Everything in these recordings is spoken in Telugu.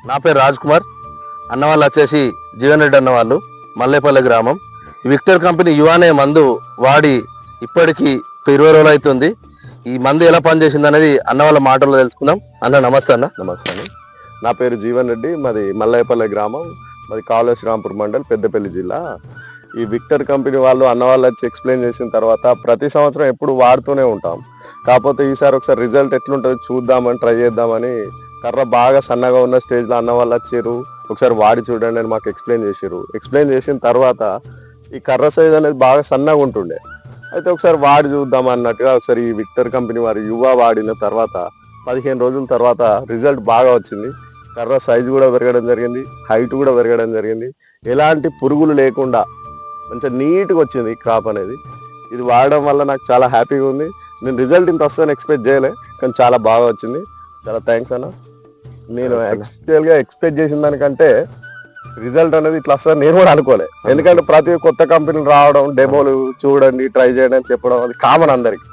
నా పేరు రాజ్ కుమార్. అన్నవాళ్ళు వచ్చేసి జీవన్ రెడ్డి అన్నవాళ్ళు, మల్లేపల్లి గ్రామం. విక్టర్ కంపెనీ యువ అనే మందు వాడి ఇప్పటికి 20 రోజులు అవుతుంది. ఈ మందు ఎలా పనిచేసింది అనేది అన్న వాళ్ళ మాటల్లో తెలుసుకుందాం. అన్న నమస్తే. అన్న నమస్తే అండి. నా పేరు జీవన్ రెడ్డి, మాది మల్లాయపల్లి గ్రామం, మాది కాలువ శ్రీరాంపూర్ మండల్, పెద్దపల్లి జిల్లా. ఈ విక్టర్ కంపెనీ వాళ్ళు అన్న వాళ్ళు వచ్చి ఎక్స్ప్లెయిన్ చేసిన తర్వాత ప్రతి సంవత్సరం ఎప్పుడు వాడుతూనే ఉంటాం. కాకపోతే ఈసారి ఒకసారి రిజల్ట్ ఎట్లుంటుంది చూద్దామని ట్రై చేద్దామని కర్ర బాగా సన్నగా ఉన్న స్టేజ్లో అన్న వాళ్ళు వచ్చారు. ఒకసారి వాడి చూడండి అని మాకు ఎక్స్ప్లెయిన్ చేసారు. ఎక్స్ప్లెయిన్ చేసిన తర్వాత ఈ కర్ర సైజ్ అనేది బాగా సన్నగా ఉంటుండే. అయితే ఒకసారి వాడి చూద్దాం అన్నట్టుగా ఒకసారి ఈ విక్టర్ కంపెనీ వారి యువ వాడిన తర్వాత 15 రోజుల తర్వాత రిజల్ట్ బాగా వచ్చింది. కర్ర సైజు కూడా పెరగడం జరిగింది, హైట్ కూడా పెరగడం జరిగింది. ఎలాంటి పురుగులు లేకుండా మంచిగా నీట్గా వచ్చింది క్రాప్ అనేది. ఇది వాడడం వల్ల నాకు చాలా హ్యాపీగా ఉంది. నేను రిజల్ట్ ఇంత వస్తుందని ఎక్స్పెక్ట్ చేయలే, కానీ చాలా బాగా వచ్చింది. చాలా థ్యాంక్స్ అన్న. నేను యాక్చువల్గా ఎక్స్పెక్ట్ చేసిన దానికంటే రిజల్ట్ అనేది ఇట్లా వస్తుంది నేను కూడా అనుకోలే. ఎందుకంటే ప్రతి కొత్త కంపెనీలు రావడం, డెమోలు చూడండి, ట్రై చేయండి అని చెప్పడం అది కామన్ అందరికి.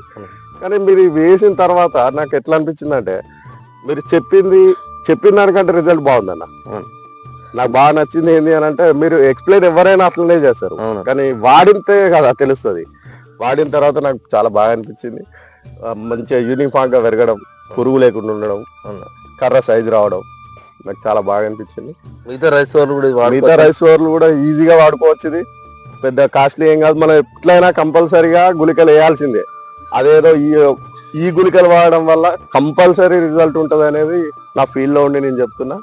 కానీ మీరు వేసిన తర్వాత నాకు ఎట్లా అనిపించింది అంటే మీరు చెప్పిన దానికంటే రిజల్ట్ బాగుందన్న. నాకు బాగా నచ్చింది ఏంటి అని అంటే మీరు ఎక్స్ప్లెయిన్ ఎవరైనా అట్లనే చేస్తారు, కానీ వాడితే కదా తెలుస్తుంది. వాడిన తర్వాత నాకు చాలా బాగా అనిపించింది. మంచిగా యూనిఫామ్ గా పెరగడం, పురుగు లేకుండా ఉండడం, కర్ర సైజు రావడం నాకు చాలా బాగా అనిపించింది. మిగతా రైస్ ఓవర్లు కూడా ఈజీగా వాడుకోవచ్చు. ఇది పెద్ద కాస్ట్లీ ఏం కాదు. మనం ఎట్లయినా కంపల్సరీగా గుళికలు వేయాల్సిందే. అదేదో ఈ గుళికలు వాడడం వల్ల కంపల్సరీ రిజల్ట్ ఉంటుంది అనేది నా ఫీల్డ్ లో ఉండి నేను చెప్తున్నా.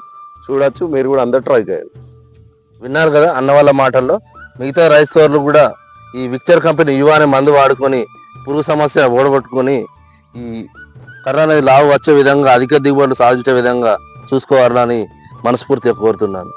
చూడొచ్చు, మీరు కూడా అందరు ట్రై చేయండి. విన్నారు కదా అన్న వాళ్ళ మాటల్లో. మిగతా రైతులు కూడా ఈ విక్టర్ కంపెనీ యువ అనే మందు వాడుకొని పురుగు సమస్య ఓడగొట్టుకొని ఈ కర్ర అనేది లావు వచ్చే విధంగా, అధిక దిగుబడులు సాధించే విధంగా చూసుకోవాలని మనస్ఫూర్తిగా కోరుతున్నాను.